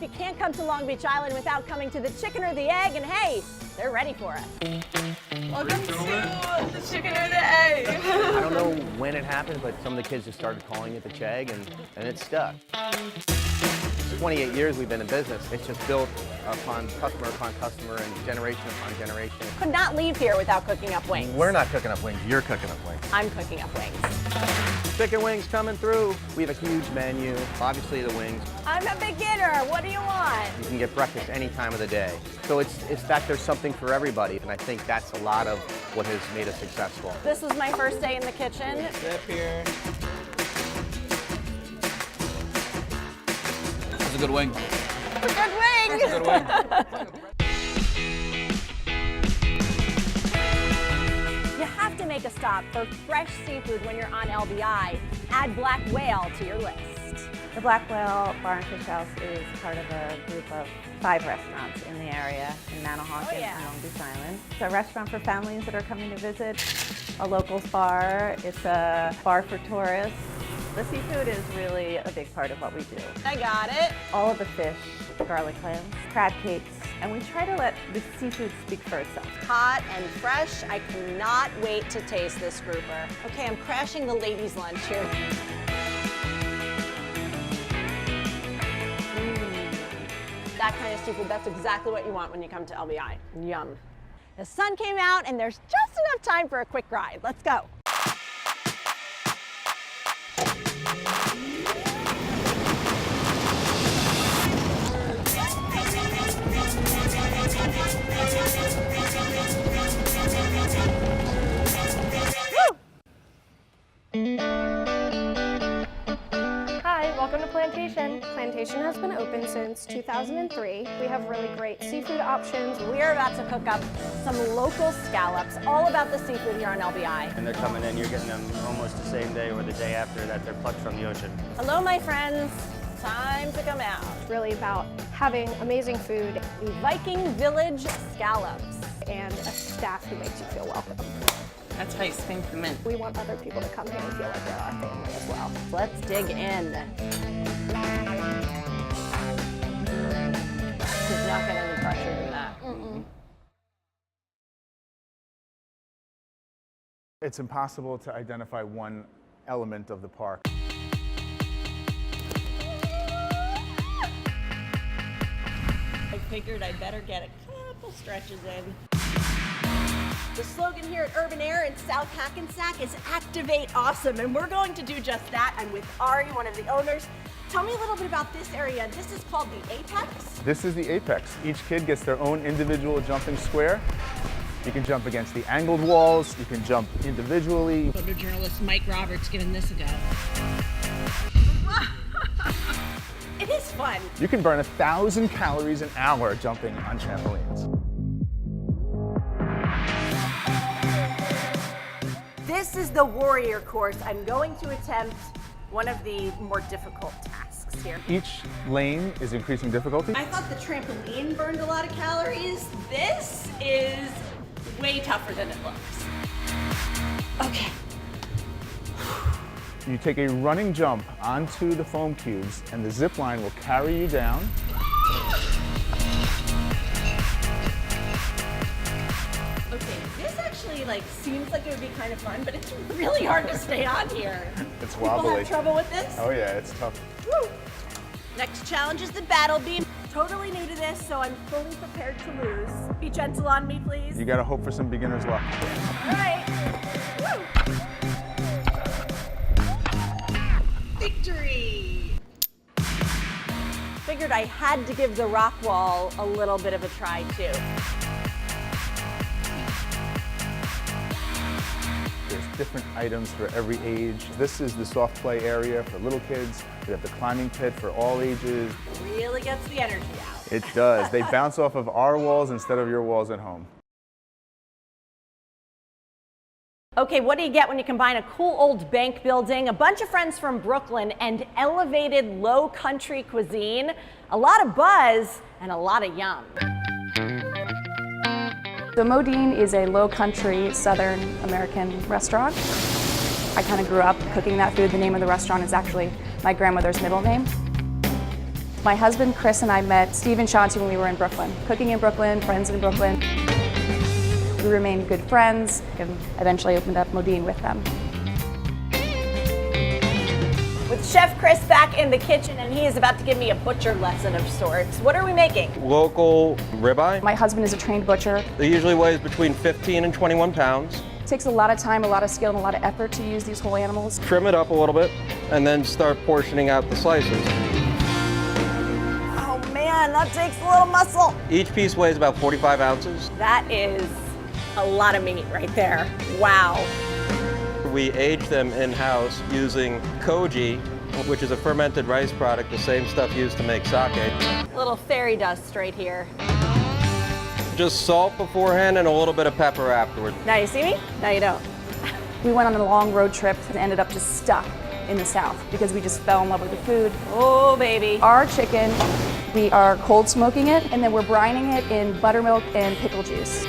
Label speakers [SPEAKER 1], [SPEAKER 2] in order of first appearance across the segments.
[SPEAKER 1] You can't come to Long Beach Island without coming to the Chicken or the Egg, and hey, they're ready for us.
[SPEAKER 2] Welcome to the Chicken or the Egg.
[SPEAKER 3] I don't know when it happened, but some of the kids just started calling it the Chegg, and it stuck. 28 years we've been in business. It's just built upon customer and generation upon generation.
[SPEAKER 1] Could not leave here without cooking up wings.
[SPEAKER 3] We're not cooking up wings, you're cooking up wings.
[SPEAKER 1] I'm cooking up wings.
[SPEAKER 3] Chicken wings coming through. We have a huge menu, obviously the wings.
[SPEAKER 1] I'm a beginner, what do you want?
[SPEAKER 3] You can get breakfast any time of the day. So it's that there's something for everybody, and I think that's a lot of what has made us successful.
[SPEAKER 1] This was my first day in the kitchen.
[SPEAKER 2] Step here.
[SPEAKER 4] That's a good wing.
[SPEAKER 1] It's a good wing!
[SPEAKER 4] That's a good wing.
[SPEAKER 1] You have to make a stop for fresh seafood when you're on LBI. Add Black Whale to your list.
[SPEAKER 5] The Black Whale Bar and Fish House is part of a group of 5 restaurants in the area in Manahawkin and Long Beach Island. It's a restaurant for families that are coming to visit, a locals bar. It's a bar for tourists. The seafood is really a big part of what we do.
[SPEAKER 1] I got it.
[SPEAKER 5] All of the fish, garlic clams, crab cakes, and we try to let the seafood speak for itself.
[SPEAKER 1] Hot and fresh. I cannot wait to taste this grouper. Okay, I'm crashing the ladies' lunch here. That kind of seafood, that's exactly what you want when you come to LBI. Yum. The sun came out and there's just enough time for a quick ride. Let's go.
[SPEAKER 6] Hi, welcome to Plantation. Plantation has been open since 2003. We have really great seafood options.
[SPEAKER 1] We're about to cook up some local scallops, all about the seafood here on LBI.
[SPEAKER 7] And they're coming in, you're getting them almost the same day or the day after that they're plucked from the ocean.
[SPEAKER 1] Hello, my friends. Time to come out.
[SPEAKER 6] It's really about having amazing food
[SPEAKER 1] The Viking Village scallops.
[SPEAKER 6] and a staff who makes you feel welcome.
[SPEAKER 2] That's how you spin the mint.
[SPEAKER 6] We want other people to come here and feel like they're our family as well.
[SPEAKER 1] Let's dig in. Does not get any fresher than that.
[SPEAKER 8] It's impossible to identify one element of the park.
[SPEAKER 2] I figured I'd better get a couple stretches in.
[SPEAKER 1] The slogan here at Urban Air in South Hackensack is Activate Awesome, and we're going to do just that. I'm with Ari, one of the owners. Tell me a little bit about this area. This is called the Apex.
[SPEAKER 8] This is the Apex. Each kid gets their own individual jumping square. You can jump against the angled walls, you can jump individually.
[SPEAKER 2] Photojournalist Mike Roberts giving this a go.
[SPEAKER 1] It is fun.
[SPEAKER 8] You can burn 1,000 calories an hour jumping on trampolines.
[SPEAKER 1] This is the Warrior course. I'm going to attempt one of the more difficult tasks here.
[SPEAKER 8] Each lane is increasing difficulty.
[SPEAKER 1] I thought the trampoline burned a lot of calories. This is way tougher than it looks. Okay.
[SPEAKER 8] You take a running jump onto the foam cubes and the zip line will carry you down.
[SPEAKER 1] Okay, this actually seems like it would be kind of fun, but it's really hard to stay on here.
[SPEAKER 8] It's
[SPEAKER 1] People
[SPEAKER 8] wobbly.
[SPEAKER 1] have trouble with this?
[SPEAKER 8] Oh yeah, it's tough.
[SPEAKER 1] Woo. Next challenge is the battle beam. Totally new to this, so I'm fully prepared to lose. Be gentle on me, please.
[SPEAKER 8] You gotta hope for some beginner's luck.
[SPEAKER 1] All right. Woo. Victory! Figured I had to give the rock wall a little bit of a try, too.
[SPEAKER 8] There's different items for every age. This is the soft play area for little kids. We have the climbing pit for all ages.
[SPEAKER 1] Really gets the energy out.
[SPEAKER 8] It does. They bounce off of our walls instead of your walls at home.
[SPEAKER 1] Okay, what do you get when you combine a cool old bank building, a bunch of friends from Brooklyn, and elevated low country cuisine? A lot of buzz and a lot of yum.
[SPEAKER 9] The Modine is a low country Southern American restaurant. I kind of grew up cooking that food. The name of the restaurant is actually my grandmother's middle name. My husband Chris and I met Steve and Shanti when we were in Brooklyn, cooking in Brooklyn, friends in Brooklyn. We remained good friends and eventually opened up Modine with them.
[SPEAKER 1] With Chef Chris back in the kitchen, and he is about to give me a butcher lesson of sorts. What are we making?
[SPEAKER 10] Local ribeye.
[SPEAKER 9] My husband is a trained butcher.
[SPEAKER 10] It usually weighs between 15 and 21 pounds.
[SPEAKER 9] It takes a lot of time, a lot of skill, and a lot of effort to use these whole animals.
[SPEAKER 10] Trim it up a little bit and then start portioning out the slices.
[SPEAKER 1] Oh man, that takes a little muscle.
[SPEAKER 10] Each piece weighs about 45 ounces.
[SPEAKER 1] That is a lot of meat right there. Wow.
[SPEAKER 10] We age them in-house using koji, which is a fermented rice product, the same stuff used to make sake.
[SPEAKER 1] A little fairy dust right here.
[SPEAKER 10] Just salt beforehand and a little bit of pepper afterward.
[SPEAKER 1] Now you see me? Now you don't.
[SPEAKER 9] We went on a long road trip and ended up just stuck in the South because we just fell in love with the food.
[SPEAKER 1] Oh, baby.
[SPEAKER 9] Our chicken, we are cold smoking it, and then we're brining it in buttermilk and pickle juice.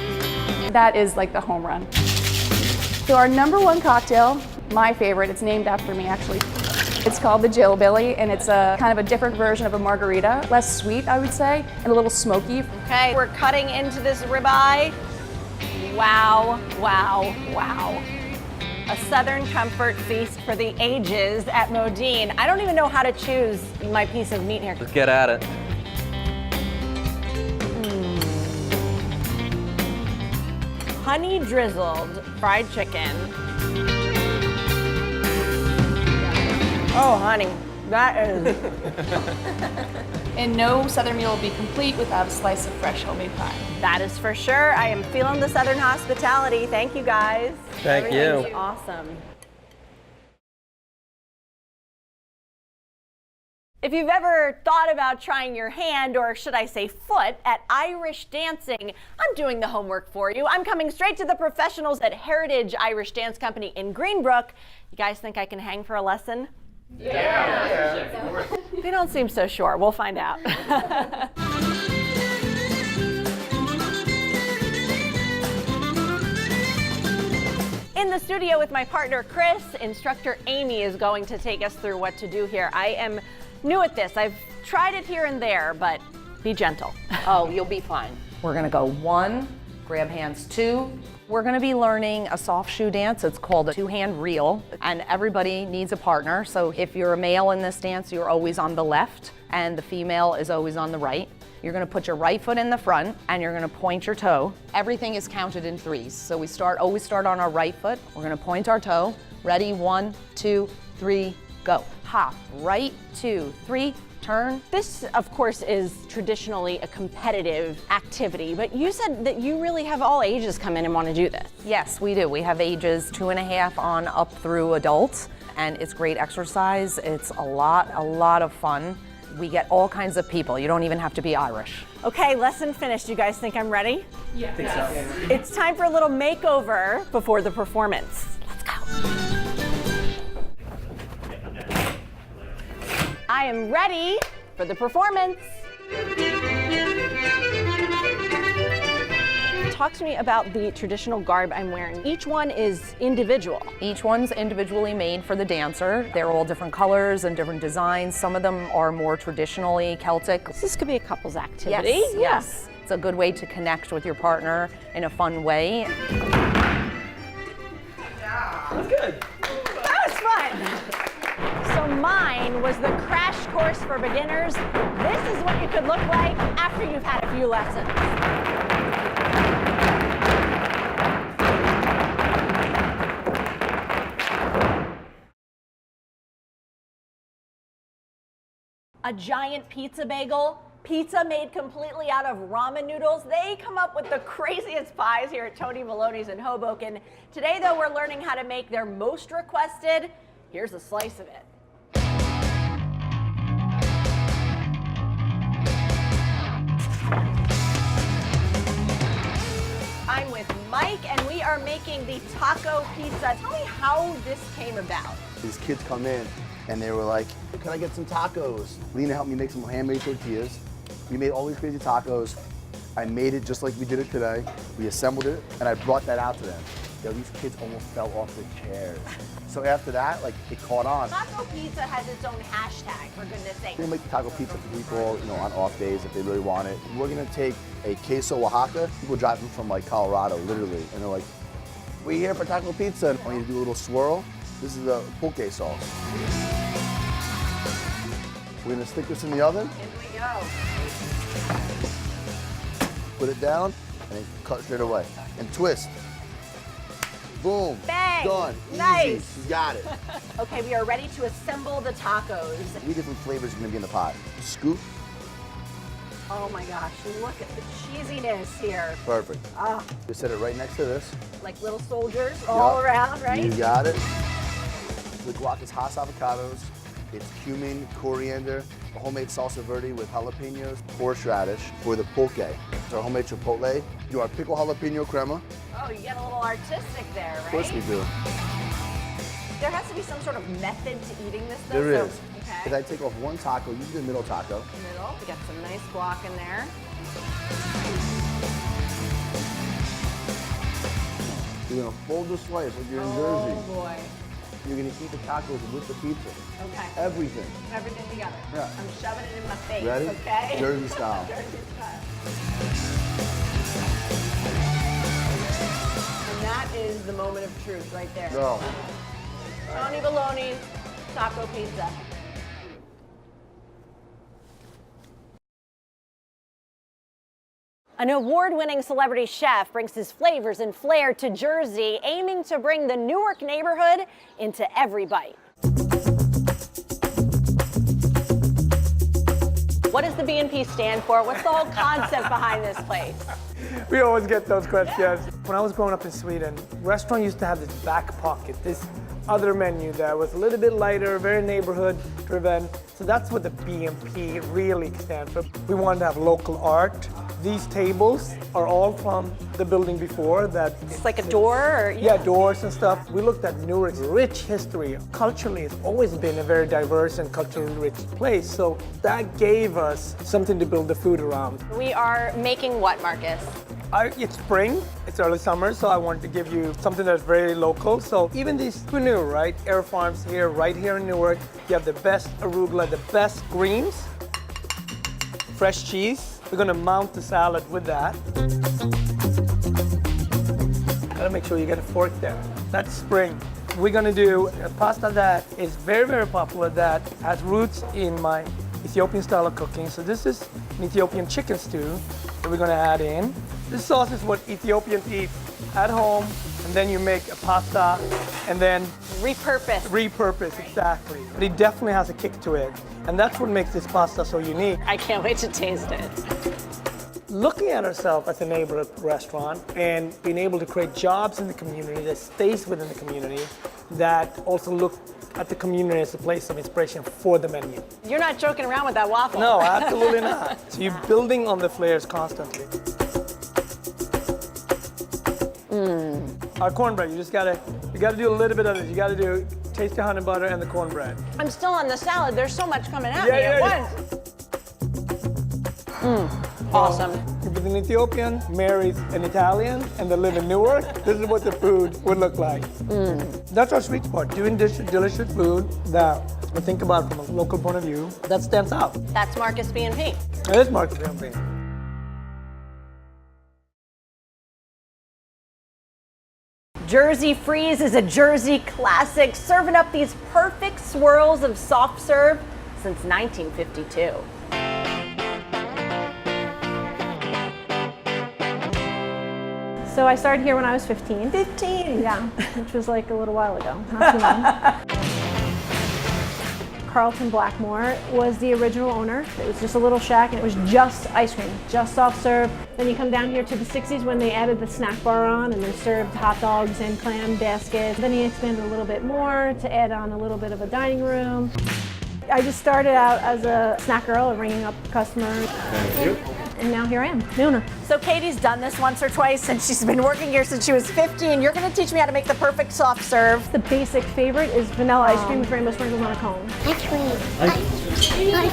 [SPEAKER 9] That is like the home run. So our number one cocktail, my favorite, it's named after me actually. It's called the Jillbilly, and it's a kind of a different version of a margarita. Less sweet, I would say, and a little smoky.
[SPEAKER 1] Okay, we're cutting into this ribeye. Wow, wow, wow. A Southern comfort feast for the ages at Modine. I don't even know how to choose my piece of meat here.
[SPEAKER 10] Let's get at it.
[SPEAKER 1] Honey drizzled fried chicken. Oh, honey, that is.
[SPEAKER 9] And no Southern meal will be complete without a slice of fresh homemade pie.
[SPEAKER 1] That is for sure. I am feeling the Southern hospitality. Thank you, guys.
[SPEAKER 10] Thank you.
[SPEAKER 1] Everything's awesome. If you've ever thought about trying your hand, or should I say foot, at Irish dancing, I'm doing the homework for you. I'm coming straight to the professionals at Heritage Irish Dance Company in Greenbrook. You guys think I can hang for a lesson? Yeah. They don't seem so sure. We'll find out. In the studio with my partner Chris, instructor Amy is going to take us through what to do here. I am new at this. I've tried it here and there, but be gentle.
[SPEAKER 11] Oh, you'll be fine. We're gonna go 1, grab hands 2. We're gonna be learning a soft shoe dance. It's called a 2-hand reel, and everybody needs a partner. So if you're a male in this dance, you're always on the left, and the female is always on the right. You're gonna put your right foot in the front, and you're gonna point your toe. Everything is counted in 3s. So we always start on our right foot. We're gonna point our toe. Ready, 1, 2, 3, go. Hop, right, 2, 3, turn.
[SPEAKER 1] This, of course, is traditionally a competitive activity, but you said that you really have all ages come in and want to do this.
[SPEAKER 11] Yes, we do. We have ages 2.5 on up through adults, and it's great exercise. It's a lot of fun. We get all kinds of people. You don't even have to be Irish.
[SPEAKER 1] Okay, lesson finished. You guys think I'm ready? Yeah. I think so. It's time for a little makeover before the performance. Let's go. I am ready for the performance. Talk to me about the traditional garb I'm wearing. Each one is individual.
[SPEAKER 11] Each one's individually made for the dancer. They're all different colors and different designs. Some of them are more traditionally Celtic.
[SPEAKER 1] This could be a couple's activity.
[SPEAKER 11] Yes. It's a good way to connect with your partner in a fun way.
[SPEAKER 4] That's good.
[SPEAKER 1] That was fun. So mine was the crash course for beginners. This is what you could look like after you've had a few lessons. A giant pizza bagel, pizza made completely out of ramen noodles. They come up with the craziest pies here at Tony Maloney's in Hoboken. Today, though, we're learning how to make their most requested. Here's a slice of it. I'm with Mike, and we are making the taco pizza. Tell me how this came about.
[SPEAKER 12] These kids come in, and they were like, can I get some tacos? Lena helped me make some handmade tortillas. We made all these crazy tacos. I made it just like we did it today. We assembled it, and I brought that out to them. Yo, these kids almost fell off their chairs. So after that, like, it caught on.
[SPEAKER 1] Taco Pizza has its own hashtag, for goodness sake.
[SPEAKER 12] We'll make taco pizza for people, you know, on off days if they really want it. We're gonna take a queso Oaxaca. People drive them from like Colorado, literally, and they're like, "We're here for taco pizza." And I want you to do a little swirl. This is the pulque sauce. We're gonna stick this in the oven.
[SPEAKER 1] In we go.
[SPEAKER 12] Put it down, and then cut straight away. And twist. Boom.
[SPEAKER 1] Bang.
[SPEAKER 12] Done.
[SPEAKER 1] Nice.
[SPEAKER 12] Easy. You got it.
[SPEAKER 1] Okay, we are ready to assemble the tacos.
[SPEAKER 12] 3 different flavors are gonna be in the pot. Scoop.
[SPEAKER 1] Oh my gosh, look at the cheesiness here.
[SPEAKER 12] Perfect.
[SPEAKER 1] Ah,
[SPEAKER 12] Just set it right next to this.
[SPEAKER 1] like little soldiers all
[SPEAKER 12] Yup.
[SPEAKER 1] around, right?
[SPEAKER 12] You got it. The guac is Hass avocados. It's cumin, coriander, a homemade salsa verde with jalapenos, horseradish for the pulque. It's our homemade chipotle. Do our pickle jalapeno crema.
[SPEAKER 1] Oh, you get a little artistic there, right?
[SPEAKER 12] Of course we do.
[SPEAKER 1] There has to be some sort of method to eating this, though.
[SPEAKER 12] There
[SPEAKER 1] so,
[SPEAKER 12] is.
[SPEAKER 1] Okay.
[SPEAKER 12] If I take off one taco, use the middle taco.
[SPEAKER 1] Middle. We got some nice guac in there.
[SPEAKER 12] You're gonna fold the slice like you're in
[SPEAKER 1] Oh
[SPEAKER 12] Jersey.
[SPEAKER 1] boy.
[SPEAKER 12] You're gonna eat the tacos with the pizza.
[SPEAKER 1] Okay.
[SPEAKER 12] Everything.
[SPEAKER 1] Everything together.
[SPEAKER 12] Yeah.
[SPEAKER 1] I'm shoving it in my face.
[SPEAKER 12] Ready?
[SPEAKER 1] Okay.
[SPEAKER 12] Jersey style.
[SPEAKER 1] Jersey style. And that is the moment of truth right there.
[SPEAKER 12] Go.
[SPEAKER 1] Tony Baloney, taco pizza. An award-winning celebrity chef brings his flavors and flair to Jersey, aiming to bring the Newark neighborhood into every bite. What does the B&P stand for? What's the whole concept behind this place?
[SPEAKER 13] We always get those questions. When I was growing up in Sweden, restaurant used to have this back pocket, this other menu that was a little bit lighter, very neighborhood driven. So that's what the B&P really stands for. We wanted to have local art. These tables are all from the building before that.
[SPEAKER 1] It's like a door? Or,
[SPEAKER 13] yeah, doors and stuff. We looked at Newark's rich history. Culturally, it's always been a very diverse and culturally rich place. So that gave us something to build the food around.
[SPEAKER 1] We are making what, Marcus?
[SPEAKER 13] It's spring, it's early summer, so I wanted to give you something that's very local. So even these, who knew, right? Air Farms here, right here in Newark. You have the best arugula, the best greens, fresh cheese. We're gonna mount the salad with that. Gotta make sure you get a fork there. That's spring. We're gonna do a pasta that is very, very popular that has roots in my Ethiopian style of cooking. So this is an Ethiopian chicken stew that we're gonna add in. This sauce is what Ethiopians eat at home, and then you make a pasta and then repurpose, exactly. But it definitely has a kick to it. And that's what makes this pasta so unique.
[SPEAKER 1] I can't wait to taste it.
[SPEAKER 13] Looking at ourselves as a neighborhood restaurant and being able to create jobs in the community that stays within the community, that also look at the community as a place of inspiration for the menu.
[SPEAKER 1] You're not joking around with that waffle.
[SPEAKER 13] No, absolutely not. So you're building on the flares constantly. Our cornbread, you gotta do a little bit of it. You gotta taste the honey butter and the cornbread.
[SPEAKER 1] I'm still on the salad. There's so much coming at me at once. Awesome.
[SPEAKER 13] If an Ethiopian marries an Italian and they live in Newark, this is what the food would look like. That's our sweet spot, doing delicious food that we think about from a local point of view that stands out.
[SPEAKER 1] That's Marcus B&P.
[SPEAKER 13] It is Marcus B&P.
[SPEAKER 1] Jersey Freeze is a Jersey classic, serving up these perfect swirls of soft serve since 1952.
[SPEAKER 6] So I started here when I was 15.
[SPEAKER 1] 15?
[SPEAKER 6] Yeah, which was like a little while ago, not too long. Carlton Blackmore was the original owner. It was just a little shack and it was just ice cream, just soft serve. Then you come down here to the 60s when they added the snack bar on and they served hot dogs and clam baskets. Then he expanded a little bit more to add on a little bit of a dining room. I just started out as a snack girl, ringing up customers. Thank you. And now here I am, the owner.
[SPEAKER 1] So Katie's done this once or twice and she's been working here since she was 15. You're gonna teach me how to make the perfect soft serve.
[SPEAKER 6] The basic favorite is vanilla ice cream with rainbow sprinkles on a cone.
[SPEAKER 14] Ice cream. Ice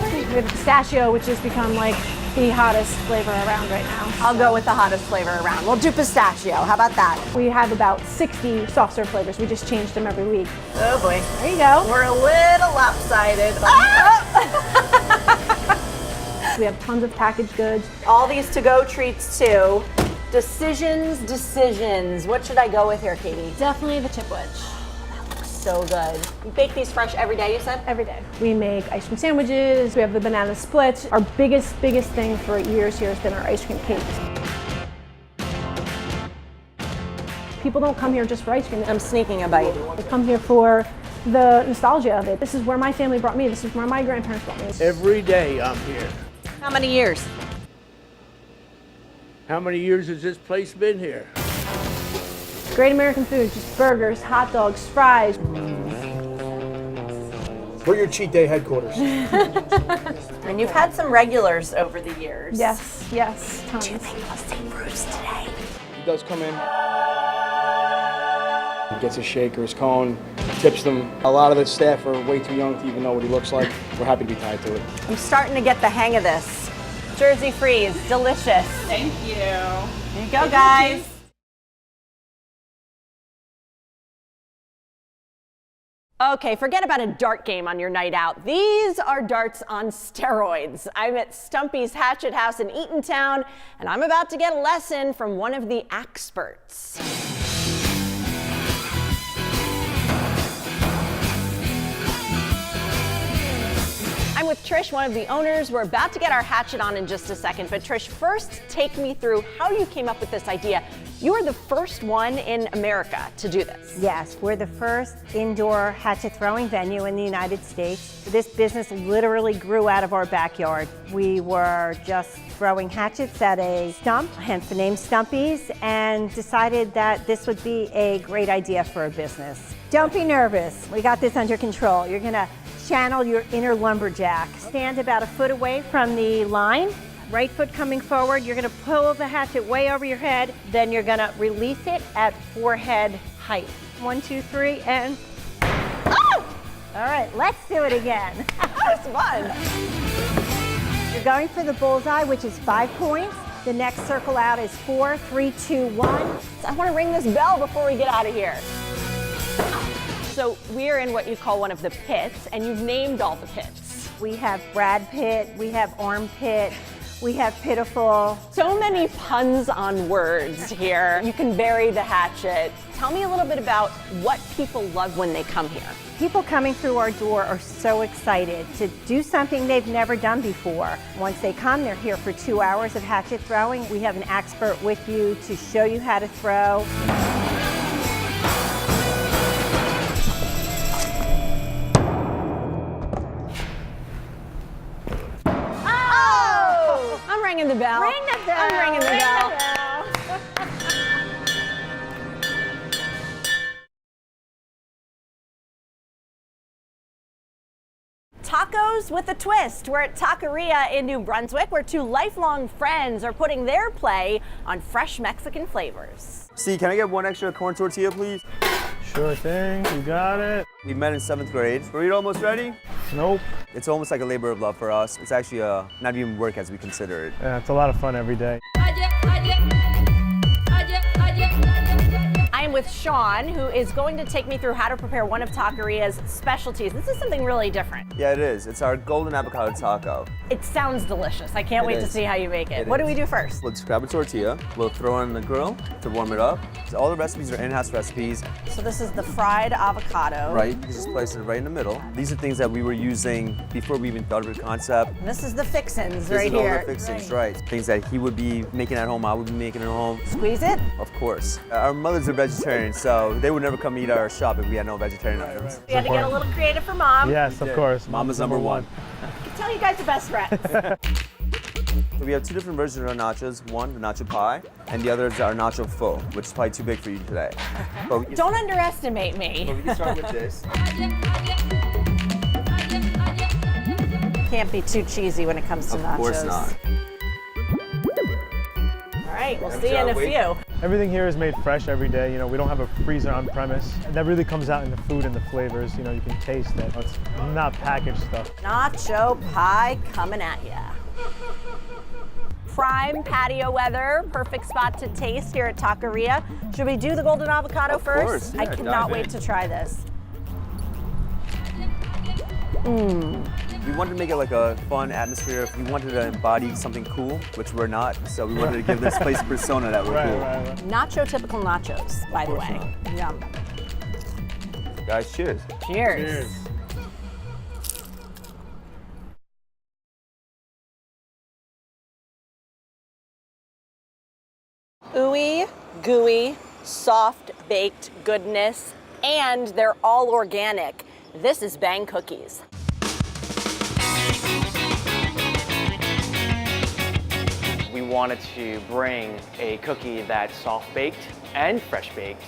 [SPEAKER 14] cream.
[SPEAKER 6] We have pistachio, which has become like the hottest flavor around right now.
[SPEAKER 1] I'll go with the hottest flavor around. We'll do pistachio. How about that?
[SPEAKER 6] We have about 60 soft serve flavors. We just change them every week.
[SPEAKER 1] Oh boy.
[SPEAKER 6] There you go.
[SPEAKER 1] We're a little lopsided.
[SPEAKER 6] We have tons of packaged goods.
[SPEAKER 1] All these to-go treats too. Decisions. What should I go with here, Katie?
[SPEAKER 6] Definitely the chip wedge.
[SPEAKER 1] So good. You bake these fresh every day, you said?
[SPEAKER 6] Every day. We make ice cream sandwiches. We have the banana splits. Our biggest thing for years here has been our ice cream cakes. People don't come here just for ice cream.
[SPEAKER 1] I'm sneaking a bite.
[SPEAKER 6] They come here for the nostalgia of it. This is where my family brought me. This is where my grandparents brought me.
[SPEAKER 14] Every day I'm here.
[SPEAKER 1] How many years?
[SPEAKER 14] How many years has this place been here?
[SPEAKER 6] Great American food, just burgers, hot dogs, fries.
[SPEAKER 15] We're your cheat day headquarters.
[SPEAKER 1] And you've had some regulars over the years.
[SPEAKER 6] Yes, tons.
[SPEAKER 1] Do you think they'll see Bruce today?
[SPEAKER 15] He does come in. He gets his shake or his cone, tips them. A lot of the staff are way too young to even know what he looks like. We're happy to be tied to it.
[SPEAKER 1] I'm starting to get the hang of this. Jersey Freeze, delicious.
[SPEAKER 2] Thank you.
[SPEAKER 1] Here you go, guys. Okay, forget about a dart game on your night out. These are darts on steroids. I'm at Stumpy's Hatchet House in Eatontown, and I'm about to get a lesson from one of the experts. I'm with Trish, one of the owners. We're about to get our hatchet on in just a second, but Trish, first take me through how you came up with this idea. You are the first one in America to do this.
[SPEAKER 16] Yes, we're the first indoor hatchet throwing venue in the United States. This business literally grew out of our backyard. We were just throwing hatchets at a stump, hence the name Stumpy's, and decided that this would be a great idea for a business. Don't be nervous. We got this under control. You're gonna channel your inner lumberjack. Stand about a foot away from the line. Right foot coming forward. You're gonna pull the hatchet way over your head. Then you're gonna release it at forehead height. 1, 2, 3, and oh! All right, let's do it again.
[SPEAKER 1] That was fun.
[SPEAKER 16] You're going for the bullseye, which is 5 points. The next circle out is 4, 3, 2, 1.
[SPEAKER 1] I wanna ring this bell before we get out of here. So we're in what you call one of the pits, and you've named all the pits.
[SPEAKER 16] We have Brad Pitt, we have Armpit, we have Pitiful.
[SPEAKER 1] So many puns on words here. You can bury the hatchet. Tell me a little bit about what people love when they come here.
[SPEAKER 16] People coming through our door are so excited to do something they've never done before. Once they come, they're here for 2 hours of hatchet throwing. We have an expert with you to show you how to throw.
[SPEAKER 1] I'm ringing the bell.
[SPEAKER 16] Ring the bell.
[SPEAKER 1] I'm ringing the bell. Tacos with a twist. We're at Taqueria in New Brunswick, where two lifelong friends are putting their play on fresh Mexican flavors.
[SPEAKER 12] Steve, can I get one extra corn tortilla, please?
[SPEAKER 8] Sure thing, you got it.
[SPEAKER 12] We met in 7th grade. Were you almost ready?
[SPEAKER 8] Nope.
[SPEAKER 12] It's almost like a labor of love for us. It's actually not even work as we consider it.
[SPEAKER 8] Yeah, it's a lot of fun every day.
[SPEAKER 1] I am with Sean, who is going to take me through how to prepare one of Taqueria's specialties. This is something really different.
[SPEAKER 12] Yeah, it is. It's our golden avocado taco.
[SPEAKER 1] It sounds delicious. I can't wait to see how you make it. What do we do first?
[SPEAKER 12] Let's grab a tortilla. We'll throw it in the grill to warm it up. So all the recipes are in-house recipes.
[SPEAKER 1] So this is the fried avocado.
[SPEAKER 12] Right, you just place it right in the middle. These are things that we were using before we even thought of the concept.
[SPEAKER 1] And this is the fixins
[SPEAKER 12] This
[SPEAKER 1] right
[SPEAKER 12] is all
[SPEAKER 1] here.
[SPEAKER 12] the fixings, right. Things that he would be making at home, I would be making at home.
[SPEAKER 1] Squeeze it?
[SPEAKER 12] Of course. Our mothers are vegetarian, so they would never come eat our shop if we had no vegetarian items.
[SPEAKER 1] We had to get a little creative for Mom.
[SPEAKER 8] Yes, of course.
[SPEAKER 12] Mama's number one.
[SPEAKER 1] I can tell you guys are best friends.
[SPEAKER 12] So we have two different versions of our nachos. One, the nacho pie, and the other is our nacho faux, which is probably too big for you today. But
[SPEAKER 1] Don't underestimate me.
[SPEAKER 12] But we can start with this.
[SPEAKER 1] Can't be too cheesy when it comes to nachos.
[SPEAKER 12] Of course not.
[SPEAKER 1] All right, we'll see you in a few.
[SPEAKER 8] Everything here is made fresh every day. You know, we don't have a freezer on premise. And that really comes out in the food and the flavors. You know, you can taste it. It's not packaged stuff.
[SPEAKER 1] Nacho pie coming at ya. prime patio weather, perfect spot to taste here at Taqueria. Should we do the golden avocado first?
[SPEAKER 8] Course, yeah,
[SPEAKER 1] I cannot
[SPEAKER 8] dive
[SPEAKER 1] wait
[SPEAKER 8] in.
[SPEAKER 1] to try this.
[SPEAKER 17] We wanted to make it like a fun atmosphere. We wanted to embody something cool, which we're not. So we wanted to give this place a persona that we're cool.
[SPEAKER 1] Nacho typical nachos, by the way. Yum.
[SPEAKER 17] Guys, cheers.
[SPEAKER 1] Cheers. Ooey, gooey, soft baked goodness, and they're all organic. This is Bang Cookies.
[SPEAKER 18] We wanted to bring a cookie that's soft baked and fresh baked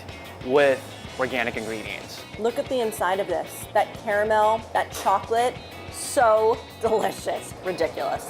[SPEAKER 18] with organic ingredients.
[SPEAKER 1] Look at the inside of this. That caramel, that chocolate, so delicious. Ridiculous.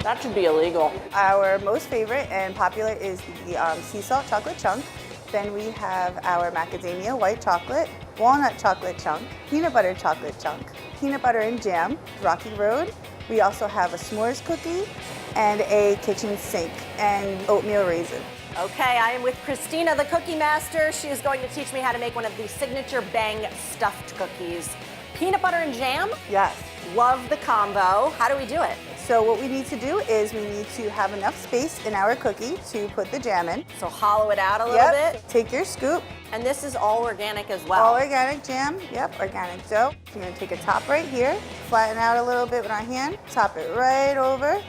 [SPEAKER 1] That should be illegal.
[SPEAKER 19] Our most favorite and popular is the sea salt chocolate chunk. Then we have our macadamia white chocolate, walnut chocolate chunk, peanut butter chocolate chunk, peanut butter and jam, Rocky Road. We also have a s'mores cookie and a kitchen sink and oatmeal raisin.
[SPEAKER 1] Okay, I am with Christina, the cookie master. She is going to teach me how to make one of these signature Bang stuffed cookies. Peanut butter and jam?
[SPEAKER 19] Yes.
[SPEAKER 1] Love the combo. How do we do it?
[SPEAKER 19] So what we need to do is we need to have enough space in our cookie to put the jam in.
[SPEAKER 1] So hollow it out a little bit.
[SPEAKER 19] Take your scoop.
[SPEAKER 1] And this is all organic as well.
[SPEAKER 19] All organic jam, yep, organic dough. You're gonna take a top right here, flatten out a little bit with our hand, top it right over.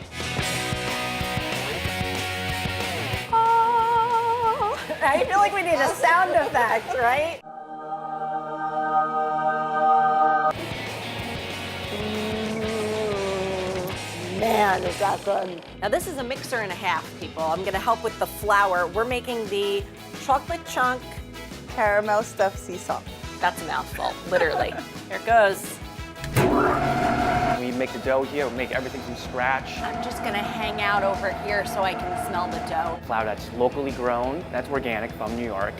[SPEAKER 1] Oh, I feel like we need a sound effect, right? Man, is that good. Now this is a mixer and a half, people. I'm gonna help with the flour. We're making the chocolate chunk
[SPEAKER 19] caramel stuffed sea salt.
[SPEAKER 1] That's a mouthful, literally. Here it goes.
[SPEAKER 18] We make the dough here, we make everything from scratch.
[SPEAKER 1] I'm just gonna hang out over here so I can smell the dough.
[SPEAKER 18] Flour that's locally grown, that's organic from New York.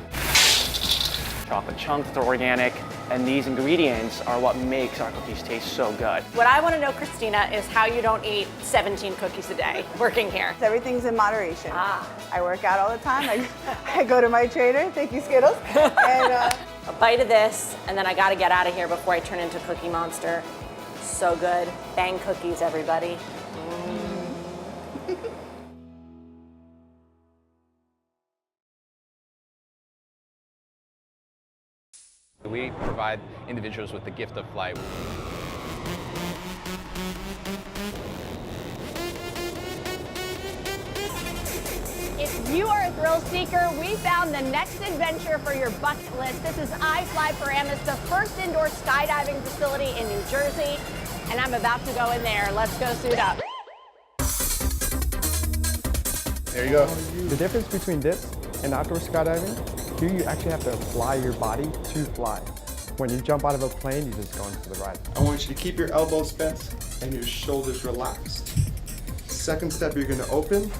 [SPEAKER 18] Chocolate chunks that are organic, and these ingredients are what makes our cookies taste so good.
[SPEAKER 1] What I want to know, Christina, is how you don't eat 17 cookies a day working here.
[SPEAKER 19] Everything's in moderation. I work out all the time. I go to my trainer, thank you Skittles, and
[SPEAKER 1] a bite of this, and then I got to get out of here before I turn into Cookie Monster. So good. Bang cookies, everybody.
[SPEAKER 20] We provide individuals with the gift of flight.
[SPEAKER 21] If you are a thrill seeker, we found the next adventure for your bucket list. This is I Fly Paramus, the first indoor skydiving facility in New Jersey, and I'm about to go in there. Let's go suit up.
[SPEAKER 8] There you go.
[SPEAKER 22] The difference between this and outdoor skydiving, here you actually have to apply your body to fly. When you jump out of a plane, you just go into the ride.
[SPEAKER 23] I want you to keep your elbows bent and your shoulders relaxed. Second step, you're gonna open,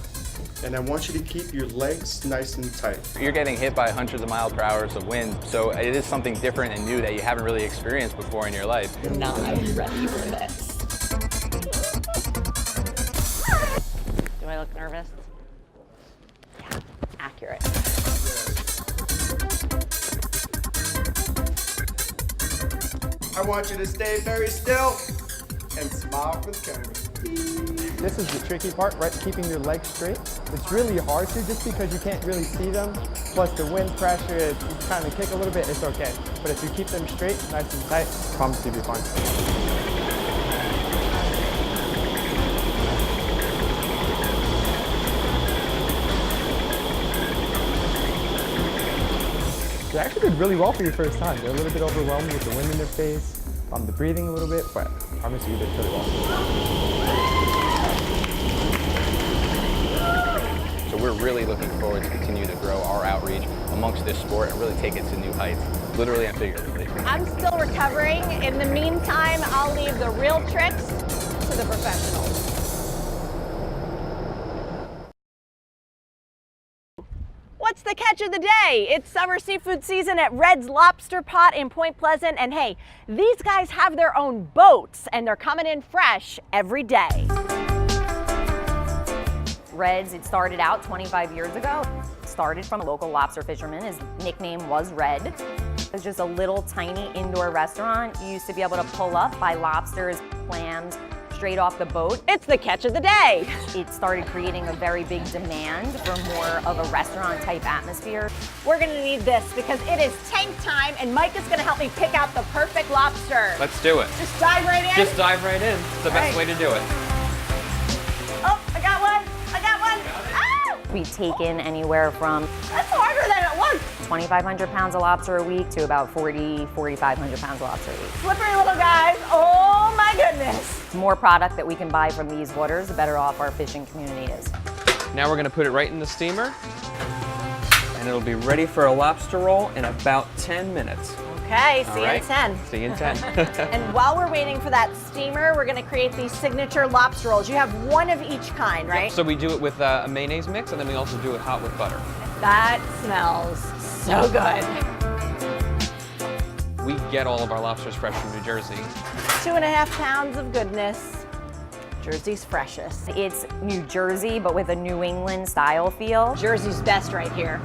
[SPEAKER 23] and I want you to keep your legs nice and tight.
[SPEAKER 20] You're getting hit by hundreds of miles per hour of wind, so it is something different and new that you haven't really experienced before in your life.
[SPEAKER 2] You're not ready for this.
[SPEAKER 1] Do I look nervous? Yeah, accurate.
[SPEAKER 23] I want you to stay very still and smile for the camera.
[SPEAKER 22] This is the tricky part, right? Keeping your legs straight. It's really hard to just because you can't really see them. Plus the wind pressure, if you kind of kick a little bit, it's okay. But if you keep them straight, nice and tight, I promise you'll be fine. You actually did really well for your first time. They're a little bit overwhelmed with the wind in their face, the breathing a little bit, but I promise you did really well.
[SPEAKER 20] So we're really looking forward to continue to grow our outreach amongst this sport and really take it to new heights, literally and figuratively.
[SPEAKER 21] I'm still recovering. In the meantime, I'll leave the real tricks to the professionals. What's the catch of the day? It's summer seafood season at Red's Lobster Pot in Point Pleasant, and hey, these guys have their own boats and they're coming in fresh every day.
[SPEAKER 11] Red's, it started out 25 years ago. It started from a local lobster fisherman. His nickname was Red. It was just a little tiny indoor restaurant. You used to be able to pull up, buy lobsters, clams, straight off the boat.
[SPEAKER 21] It's the catch of the day.
[SPEAKER 11] It started creating a very big demand for more of a restaurant type atmosphere.
[SPEAKER 21] We're gonna need this because it is tank time and Mike is gonna help me pick out the perfect lobster.
[SPEAKER 20] Let's do it.
[SPEAKER 21] Just dive right in?
[SPEAKER 20] Just dive right in. It's the best way to do it.
[SPEAKER 21] Oh, I got one. Ah!
[SPEAKER 11] We take in anywhere from
[SPEAKER 21] That's harder than it looks.
[SPEAKER 11] 2,500 pounds of lobster a week to about 4,500 pounds of lobster a week.
[SPEAKER 21] Slippery little guys. Oh my goodness.
[SPEAKER 11] The more product that we can buy from these waters, the better off our fishing community is.
[SPEAKER 20] Now we're gonna put it right in the steamer, and it'll be ready for a lobster roll in about 10 minutes.
[SPEAKER 21] Okay,
[SPEAKER 20] All
[SPEAKER 21] see you
[SPEAKER 20] right.
[SPEAKER 21] in 10.
[SPEAKER 20] See you in 10.
[SPEAKER 21] And while we're waiting for that steamer, we're gonna create these signature lobster rolls. You have one of each kind, right?
[SPEAKER 20] So we do it with a mayonnaise mix, and then we also do it hot with butter.
[SPEAKER 21] That smells so good.
[SPEAKER 20] We get all of our lobsters fresh from New Jersey.
[SPEAKER 21] 2.5 pounds of goodness. Jersey's freshest.
[SPEAKER 11] It's New Jersey, but with a New England style feel.
[SPEAKER 21] Jersey's best right here.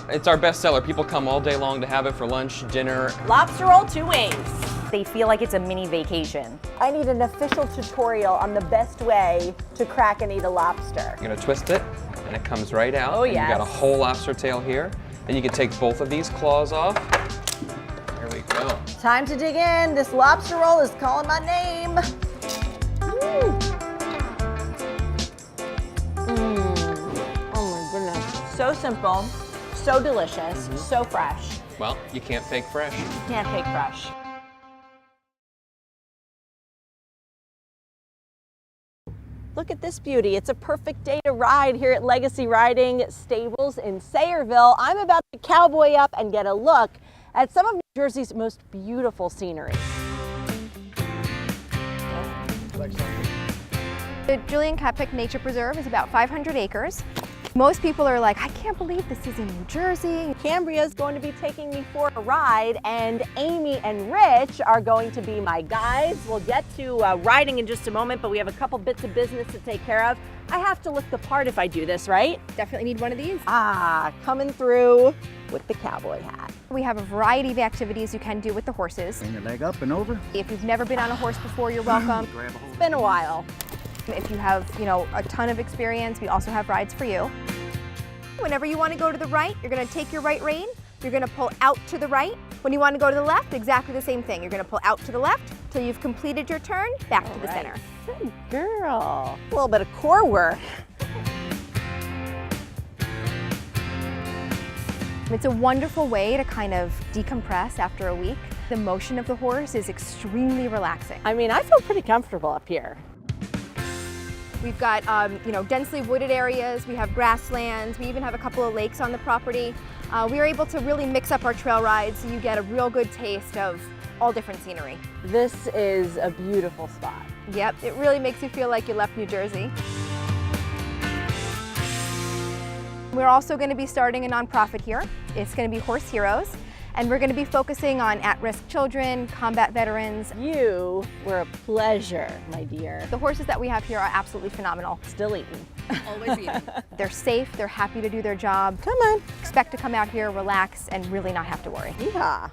[SPEAKER 20] It's our best seller. People come all day long to have it for lunch, dinner.
[SPEAKER 21] Lobster roll, 2 wings.
[SPEAKER 11] They feel like it's a mini vacation.
[SPEAKER 1] I need an official tutorial on the best way to crack and eat a lobster.
[SPEAKER 20] You're gonna twist it, and it comes right out.
[SPEAKER 21] Oh,
[SPEAKER 20] and
[SPEAKER 21] yes.
[SPEAKER 20] You got a whole lobster tail here. And you can take both of these claws off. There we go.
[SPEAKER 1] Time to dig in. This lobster roll is calling my name. Oh my goodness. So simple, so delicious, so fresh.
[SPEAKER 20] Well, you can't fake fresh.
[SPEAKER 1] Can't fake fresh. Look at this beauty. It's a perfect day to ride here at Legacy Riding Stables in Sayreville. I'm about to cowboy up and get a look at some of New Jersey's most beautiful scenery.
[SPEAKER 3] The Julian Kepik Nature Preserve is about 500 acres. Most people are like, I can't believe this is in New Jersey.
[SPEAKER 1] Cambria is going to be taking me for a ride, and Amy and Rich are going to be my guides. We'll get to riding in just a moment, but we have a couple bits of business to take care of. I have to look the part if I do this, right?
[SPEAKER 3] Definitely need one of these.
[SPEAKER 1] Ah, coming through with the cowboy hat.
[SPEAKER 3] We have a variety of activities you can do with the horses.
[SPEAKER 5] Bring your leg up and over.
[SPEAKER 3] If you've never been on a horse before, you're welcome.
[SPEAKER 1] It's been a while.
[SPEAKER 3] If you have, a ton of experience, we also have rides for you. Whenever you want to go to the right, you're going to take your right rein. You're going to pull out to the right. When you want to go to the left, exactly the same thing. You're going to pull out to the left till you've completed your turn, back to the center.
[SPEAKER 1] Good girl. A little bit of core work.
[SPEAKER 3] It's a wonderful way to kind of decompress after a week. The motion of the horse is extremely relaxing.
[SPEAKER 1] I mean, I feel pretty comfortable up here.
[SPEAKER 3] We've got, densely wooded areas. We have grasslands. We even have a couple of lakes on the property. We are able to really mix up our trail rides so you get a real good taste of all different scenery.
[SPEAKER 1] This is a beautiful spot.
[SPEAKER 3] Yep, it really makes you feel like you left New Jersey. We're also going to be starting a nonprofit here. It's going to be Horse Heroes. And we're going to be focusing on at-risk children, combat veterans.
[SPEAKER 1] You were a pleasure, my dear.
[SPEAKER 3] The horses that we have here are absolutely phenomenal.
[SPEAKER 1] Still eating.
[SPEAKER 3] Always eating. They're safe, they're happy to do their job.
[SPEAKER 1] Come on.
[SPEAKER 3] Expect to come out here, relax, and really not have to worry.
[SPEAKER 1] Yeehaw.